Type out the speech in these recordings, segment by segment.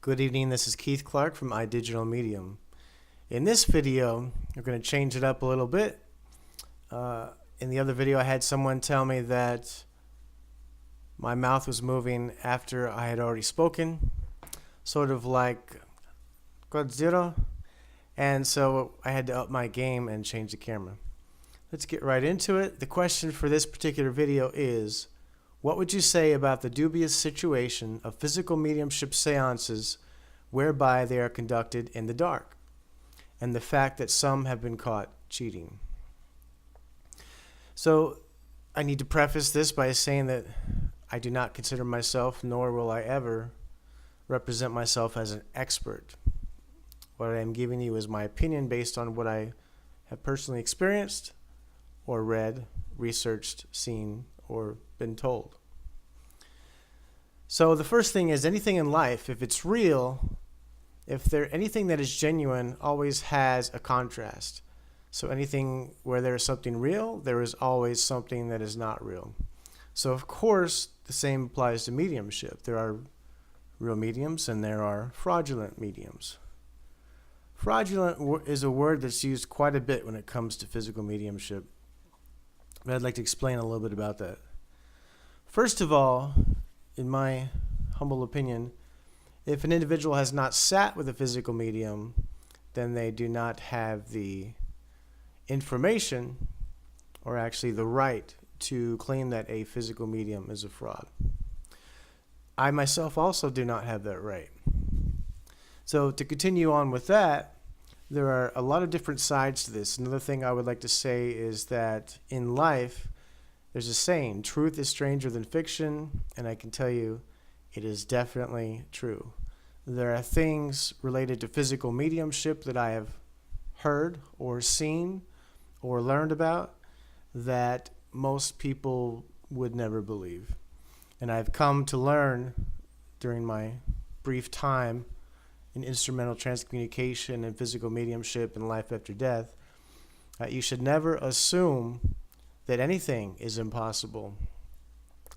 Good evening, this is Keith Clark from iDigital Medium. In this video, we're going to change it up a little bit. In the other video, I had someone tell me that my mouth was moving after I had already spoken, sort of like Godzilla, and so I had to up my game and change the camera. Let's get right into it. The question for this particular video is, what would you say about the dubious situation of physical mediumship seances whereby they are conducted in the dark, and the fact that some have been caught cheating? So I need to preface this by saying that I do not consider myself, nor will I ever represent myself as an expert. What I am giving you is my opinion based on what I have personally experienced or read, researched, seen, or been told. So the first thing is, anything in life, if it's real, anything that is genuine always has a contrast. So anything where there is something real, there is always something that is not real. So of course, the same applies to mediumship. There are real mediums and there are fraudulent mediums. Fraudulent is a word that's used quite a bit when it comes to physical mediumship. But I'd like to explain a little bit about that. First of all, in my humble opinion, if an individual has not sat with a physical medium, then they do not have the information or actually the right to claim that a physical medium is a fraud. I myself also do not have that right. So to continue on with that, there are a lot of different sides to this. Another thing I would like to say is that in life, there's a saying, truth is stranger than fiction, and I can tell you it is definitely true. There are things related to physical mediumship that I have heard or seen or learned about that most people would never believe. And I've come to learn during my brief time in instrumental transcommunication and physical mediumship and life after death, you should never assume that anything is impossible.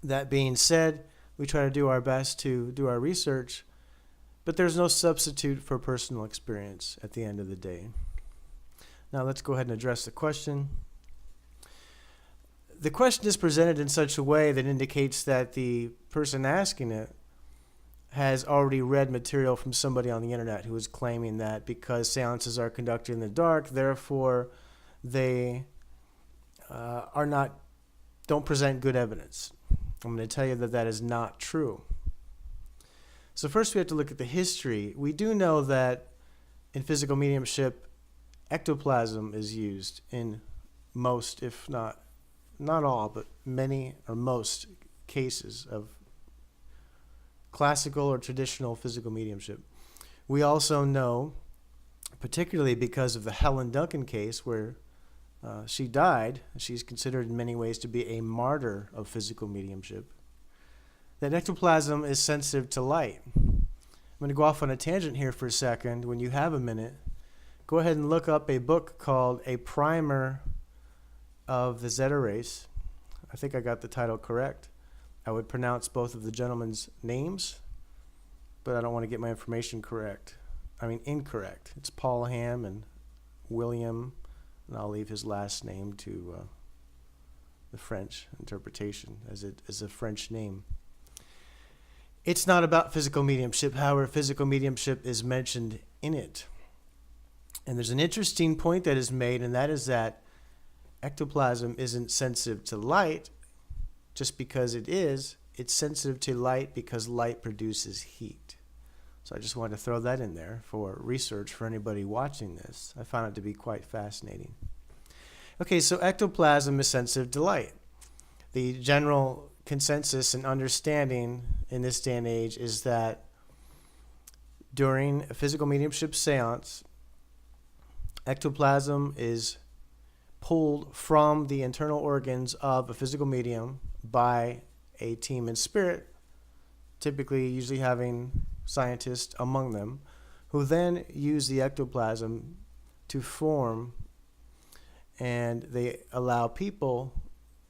That being said, we try to do our best to do our research, but there's no substitute for personal experience at the end of the day. Now let's go ahead and address the question. The question is presented in such a way that indicates that the person asking it has already read material from somebody on the internet who is claiming that because seances are conducted in the dark, therefore they don't present good evidence. I'm going to tell you that that is not true. So first we have to look at the history. We do know that in physical mediumship, ectoplasm is used in most, if not all, but many or most cases of classical or traditional physical mediumship. We also know, particularly because of the Helen Duncan case where she died, she's considered in many ways to be a martyr of physical mediumship, that ectoplasm is sensitive to light. I'm going to go off on a tangent here for a second. When you have a minute, go ahead and look up a book called A Primer of the Zeta Race. I think I got the title correct. I would pronounce both of the gentlemen's names, but I don't want to get my information incorrect. It's Paul Ham and William, and I'll leave his last name to the French interpretation as it is a French name. It's not about physical mediumship. However, physical mediumship is mentioned in it. And there's an interesting point that is made, and that is that ectoplasm isn't sensitive to light just because it is. It's sensitive to light because light produces heat. So I just wanted to throw that in there for research for anybody watching this. I found it to be quite fascinating. Okay, so ectoplasm is sensitive to light. The general consensus and understanding in this day and age is that during a physical mediumship seance, ectoplasm is pulled from the internal organs of a physical medium by a team in spirit, typically usually having scientists among them, who then use the ectoplasm to form, and they allow people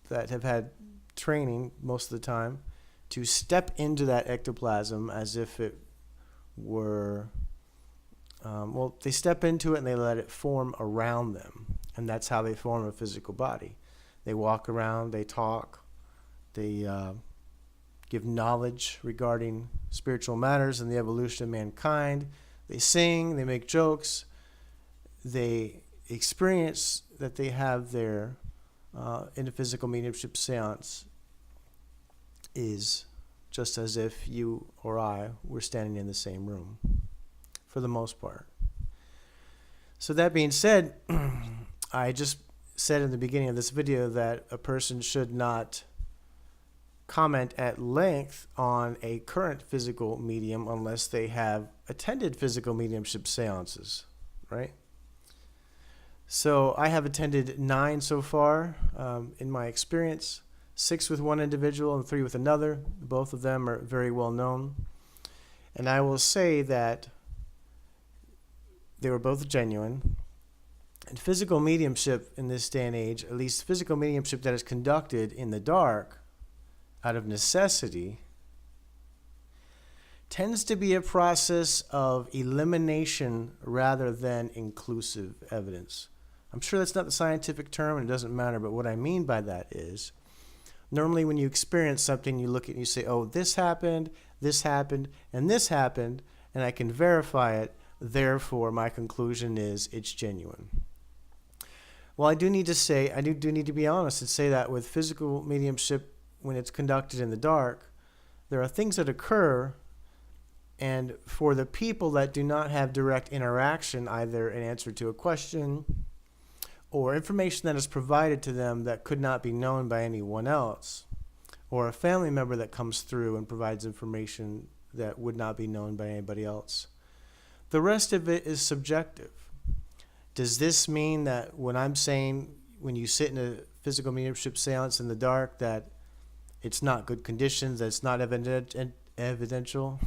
that have had training most of the time to step into that ectoplasm as if it were, they step into it and they let it form around them. And that's how they form a physical body. They walk around, they talk, they give knowledge regarding spiritual matters and the evolution of mankind. They sing, they make jokes, they experience that they have their in a physical mediumship seance is just as if you or I were standing in the same room, for the most part. So that being said, I just said in the beginning of this video that a person should not comment at length on a current physical medium unless they have attended physical mediumship seances, right? So I have attended 9 so far in my experience, 6 with one individual and 3 with another. Both of them are very well known. And I will say that they were both genuine. And physical mediumship in this day and age, at least physical mediumship that is conducted in the dark out of necessity, tends to be a process of elimination rather than inclusive evidence. I'm sure that's not the scientific term and it doesn't matter, but what I mean by that is normally when you experience something, you look at it and you say, oh, this happened, and this happened, and I can verify it, therefore my conclusion is it's genuine. Well, I do need to be honest and say that with physical mediumship, when it's conducted in the dark, there are things that occur, and for the people that do not have direct interaction, either an answer to a question or information that is provided to them that could not be known by anyone else, or a family member that comes through and provides information that would not be known by anybody else. The rest of it is subjective. Does this mean that when I'm saying when you sit in a physical mediumship seance in the dark that it's not good conditions, that it's not evidential?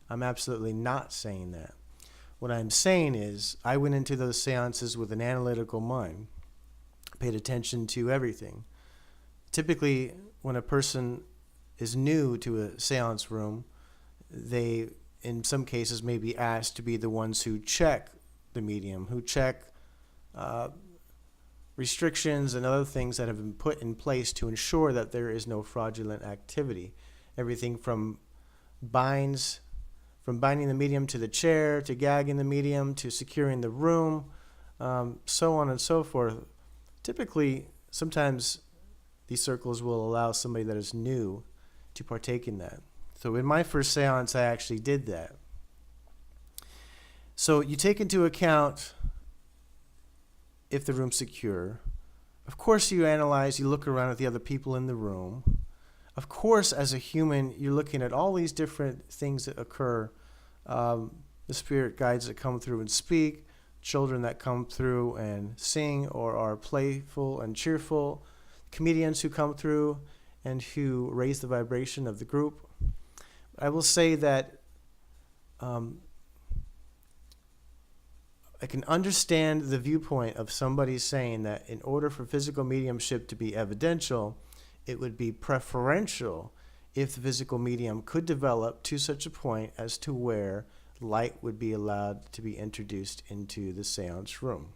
I'm absolutely not saying that. What I'm saying is I went into those seances with an analytical mind, paid attention to everything. Typically, when a person is new to a seance room, they, in some cases, may be asked to be the ones who check the medium, who check restrictions and other things that have been put in place to ensure that there is no fraudulent activity. Everything from binding the medium to the chair, to gagging the medium, to securing the room, so on and so forth. Typically, sometimes these circles will allow somebody that is new to partake in that. So in my first seance, I actually did that. So you take into account if the room's secure. Of course, you analyze, you look around at the other people in the room. Of course, as a human, you're looking at all these different things that occur. The spirit guides that come through and speak, children that come through and sing or are playful and cheerful, comedians who come through and who raise the vibration of the group. I will say that I can understand the viewpoint of somebody saying that in order for physical mediumship to be evidential, it would be preferential if the physical medium could develop to such a point as to where light would be allowed to be introduced into the seance room.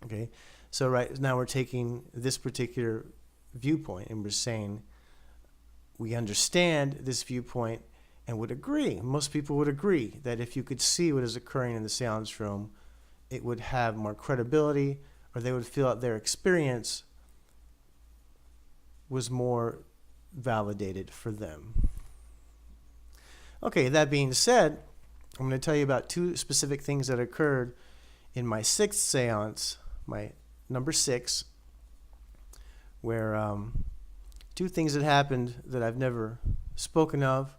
Okay, so right now we're taking this particular viewpoint and we're saying we understand this viewpoint and would agree, most people would agree, that if you could see what is occurring in the seance room, it would have more credibility, or they would feel that their experience was more validated for them. Okay, that being said, I'm going to tell you about 2 specific things that occurred in my 6th seance, my number 6, where 2 things that happened that I've never spoken of,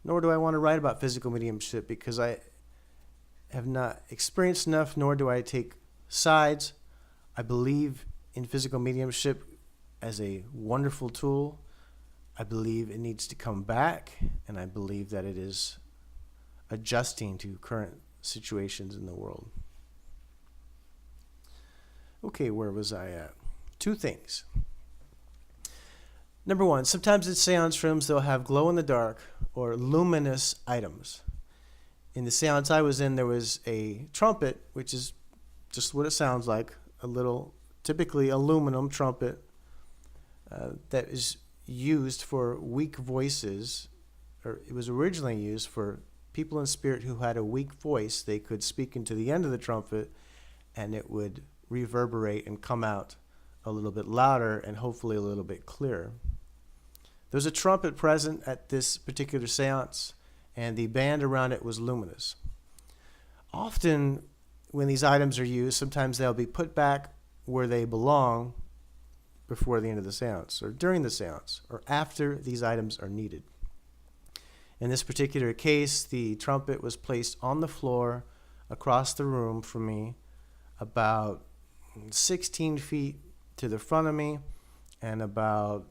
nor do I want to write about physical mediumship because I have not experienced enough, nor do I take sides. I believe in physical mediumship as a wonderful tool. I believe it needs to come back, and I believe that it is adjusting to current situations in the world. Okay, where was I at? 2 things. Number 1, sometimes in seance rooms they'll have glow-in-the-dark or luminous items. In the seance I was in, there was a trumpet, which is just what it sounds like, a little, typically aluminum trumpet that is used for weak voices, or it was originally used for people in spirit who had a weak voice. They could speak into the end of the trumpet and it would reverberate and come out a little bit louder and hopefully a little bit clearer. There's a trumpet present at this particular seance, and the band around it was luminous. Often when these items are used, sometimes they'll be put back where they belong before the end of the seance, or during the seance, or after these items are needed. In this particular case, the trumpet was placed on the floor across the room from me, about 16 feet to the front of me, and about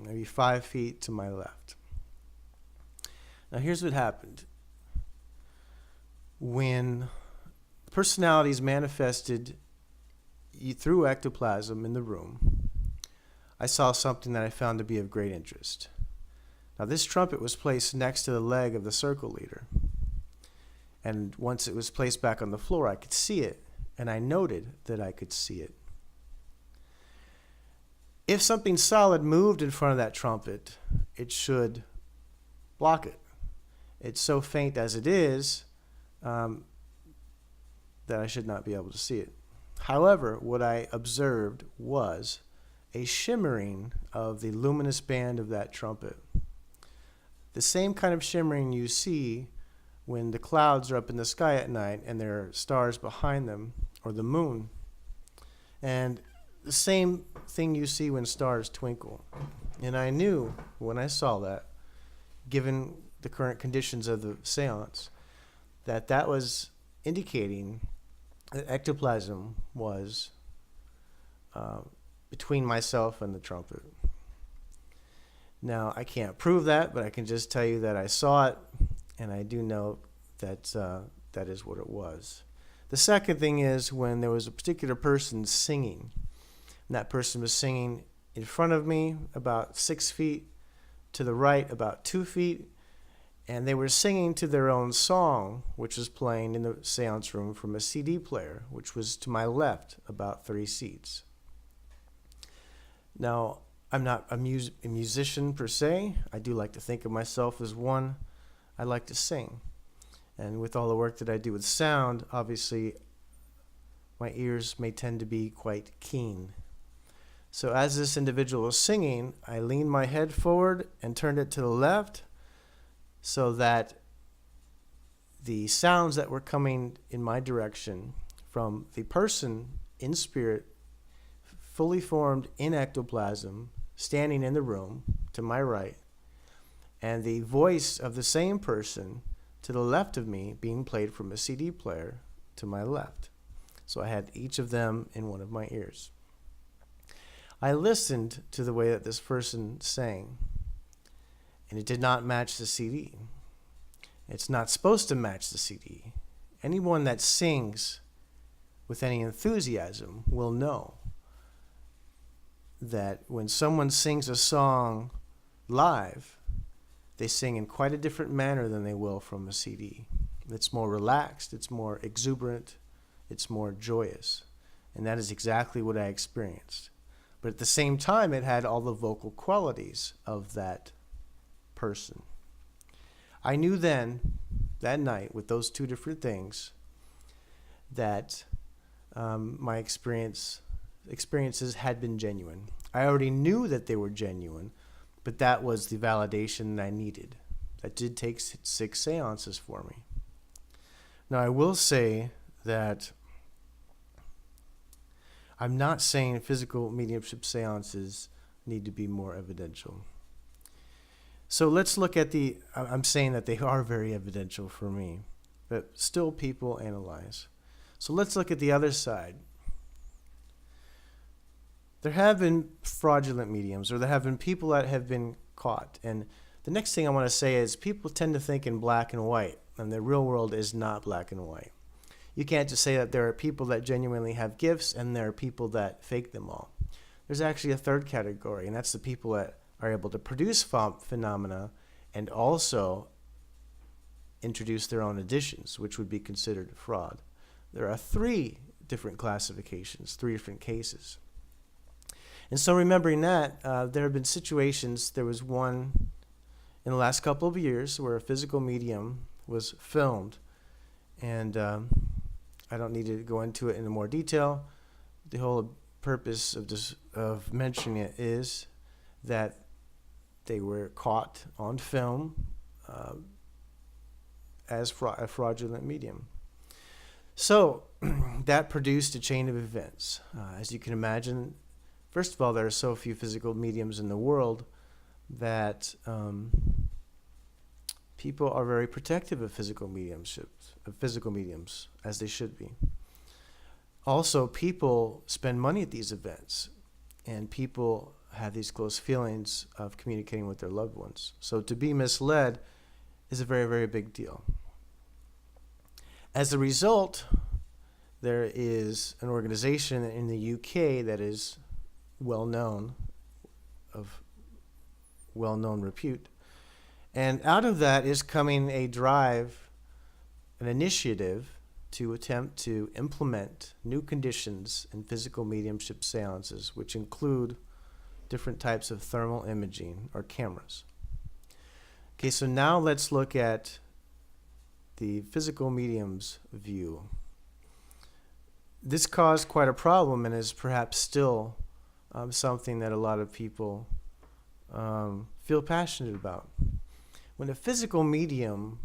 maybe 5 feet to my left. Now here's what happened. When personalities manifested through ectoplasm in the room, I saw something that I found to be of great interest. Now this trumpet was placed next to the leg of the circle leader. And once it was placed back on the floor, I could see it, and I noted that I could see it. If something solid moved in front of that trumpet, it should block it. It's so faint as it is that I should not be able to see it. However, what I observed was a shimmering of the luminous band of that trumpet. The same kind of shimmering you see when the clouds are up in the sky at night and there are stars behind them, or the moon. And the same thing you see when stars twinkle. And I knew when I saw that, given the current conditions of the seance, that that was indicating that ectoplasm was between myself and the trumpet. Now, I can't prove that, but I can just tell you that I saw it, and I do know that that is what it was. The second thing is when there was a particular person singing, and that person was singing in front of me about 6 feet, to the right about 2 feet, and they were singing to their own song, which was playing in the seance room from a CD player, which was to my left about 3 seats. Now, I'm not a musician per se. I do like to think of myself as one. I like to sing. And with all the work that I do with sound, obviously, my ears may tend to be quite keen. So as this individual was singing, I leaned my head forward and turned it to the left so that the sounds that were coming in my direction from the person in spirit, fully formed in ectoplasm, standing in the room to my right, and the voice of the same person to the left of me being played from a CD player to my left. So I had each of them in one of my ears. I listened to the way that this person sang, and it did not match the CD. It's not supposed to match the CD. Anyone that sings with any enthusiasm will know that when someone sings a song live, they sing in quite a different manner than they will from a CD. It's more relaxed, it's more exuberant, it's more joyous. And that is exactly what I experienced. But at the same time, it had all the vocal qualities of that person. I knew then, that night, with those two different things, that my experiences had been genuine. I already knew that they were genuine, but that was the validation that I needed. That did take 6 seances for me. Now, I will say that I'm not saying physical mediumship seances need to be more evidential. So let's look at I'm saying that they are very evidential for me, but still people analyze. So let's look at the other side. There have been fraudulent mediums, or there have been people that have been caught. And the next thing I want to say is people tend to think in black and white, and the real world is not black and white. You can't just say that there are people that genuinely have gifts and there are people that fake them all. There's actually a third category, and that's the people that are able to produce phenomena and also introduce their own additions, which would be considered fraud. There are 3 different classifications, 3 different cases. And so remembering that, there have been situations, there was one in the last couple of years where a physical medium was filmed. And I don't need to go into it in more detail. The whole purpose of mentioning it is that they were caught on film as a fraudulent medium. So that produced a chain of events. As you can imagine, first of all, there are so few physical mediums in the world that people are very protective of physical mediums, as they should be. Also, people spend money at these events, and people have these close feelings of communicating with their loved ones. So to be misled is a very, very big deal. As a result, there is an organization in the UK that is well-known, of well-known repute. And out of that is coming a drive, an initiative to attempt to implement new conditions in physical mediumship seances, which include different types of thermal imaging or cameras. Okay, so now let's look at the physical medium's view. This caused quite a problem and is perhaps still something that a lot of people feel passionate about. When a physical medium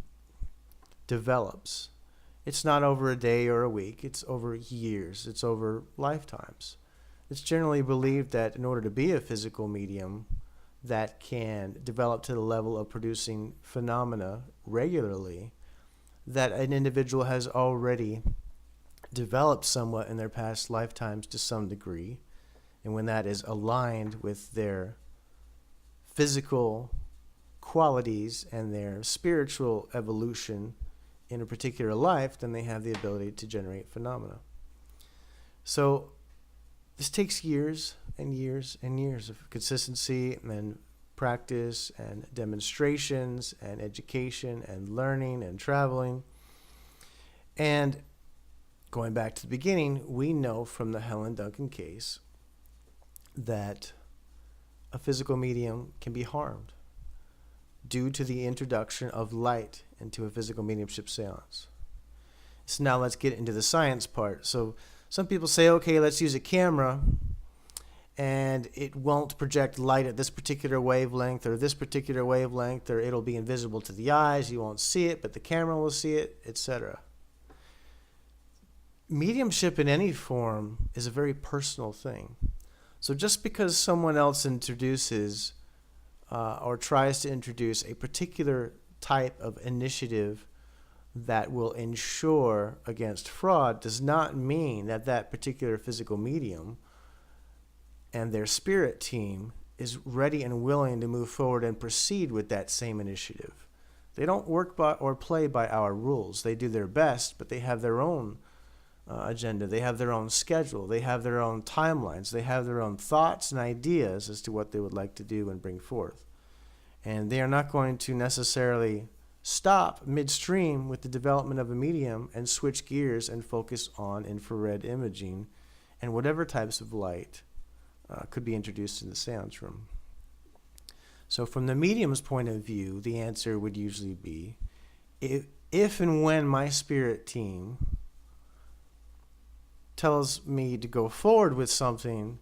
develops, it's not over a day or a week, it's over years, it's over lifetimes. It's generally believed that in order to be a physical medium that can develop to the level of producing phenomena regularly, that an individual has already developed somewhat in their past lifetimes to some degree, and when that is aligned with their physical qualities and their spiritual evolution in a particular life, then they have the ability to generate phenomena. So this takes years and years and years of consistency and practice and demonstrations and education and learning and traveling. And going back to the beginning, we know from the Helen Duncan case that a physical medium can be harmed due to the introduction of light into a physical mediumship seance. So now let's get into the science part. So some people say, okay, let's use a camera and it won't project light at this particular wavelength or this particular wavelength, or it'll be invisible to the eyes, you won't see it, but the camera will see it, etc. Mediumship in any form is a very personal thing. So just because someone else introduces or tries to introduce a particular type of initiative that will ensure against fraud does not mean that that particular physical medium and their spirit team is ready and willing to move forward and proceed with that same initiative. They don't work by or play by our rules. They do their best, but they have their own agenda. They have their own schedule. They have their own timelines. They have their own thoughts and ideas as to what they would like to do and bring forth. And they are not going to necessarily stop midstream with the development of a medium and switch gears and focus on infrared imaging and whatever types of light could be introduced in the seance room. So from the medium's point of view, the answer would usually be, if and when my spirit team tells me to go forward with something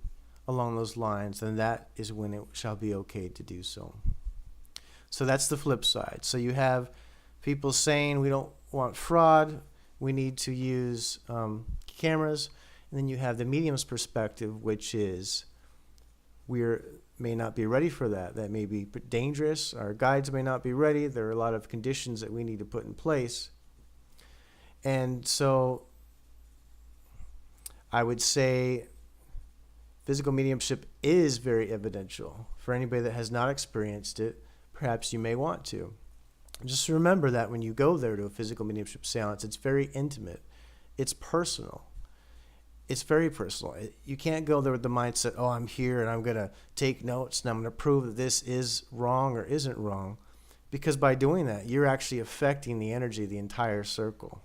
along those lines, then that is when it shall be okay to do so. So that's the flip side. So you have people saying we don't want fraud, we need to use cameras, and then you have the medium's perspective, which is we may not be ready for that. That may be dangerous. Our guides may not be ready. There are a lot of conditions that we need to put in place. And so I would say physical mediumship is very evidential. For anybody that has not experienced it, perhaps you may want to. Just remember that when you go there to a physical mediumship seance, it's very intimate. It's personal. It's very personal. You can't go there with the mindset, oh, I'm here and I'm going to take notes and I'm going to prove that this is wrong or isn't wrong, Because by doing that, you're actually affecting the energy of the entire circle.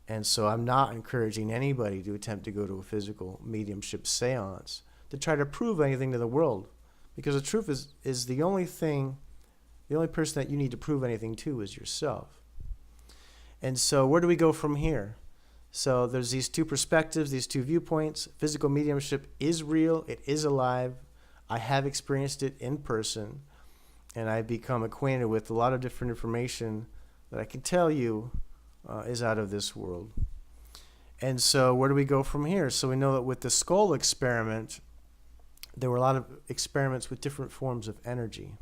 And so I'm not encouraging anybody to attempt to go to a physical mediumship seance to try to prove anything to the world. Because the truth is the only person that you need to prove anything to is yourself. And so where do we go from here? So there's these two perspectives, these two viewpoints. Physical mediumship is real. It is alive. I have experienced it in person. And I've become acquainted with a lot of different information that I can tell you is out of this world. And so where do we go from here? So we know that with the skull experiment, there were a lot of experiments with different forms of energy.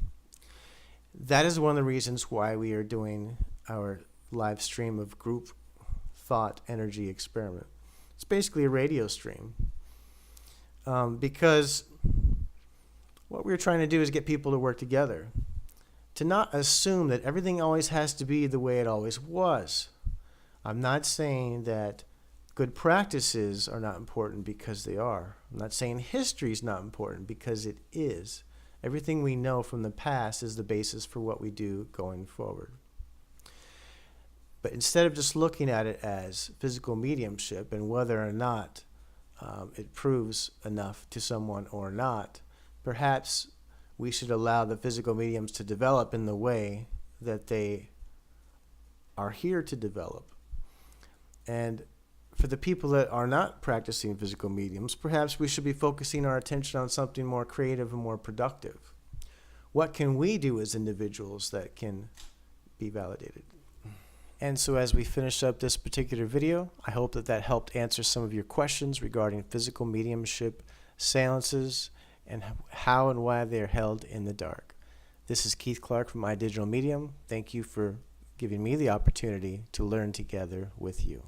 That is one of the reasons why we are doing our live stream of group thought energy experiment. It's basically a radio stream. Because what we're trying to do is get people to work together. To not assume that everything always has to be the way it always was. I'm not saying that good practices are not important, because they are. I'm not saying history is not important, because it is. Everything we know from the past is the basis for what we do going forward. But instead of just looking at it as physical mediumship and whether or not it proves enough to someone or not, perhaps we should allow the physical mediums to develop in the way that they are here to develop. And for the people that are not practicing physical mediums, perhaps we should be focusing our attention on something more creative and more productive. What can we do as individuals that can be validated? And so as we finish up this particular video, I hope that helped answer some of your questions regarding physical mediumship, seances, and how and why they are held in the dark. This is Keith Clark from iDigital Medium. Thank you for giving me the opportunity to learn together with you.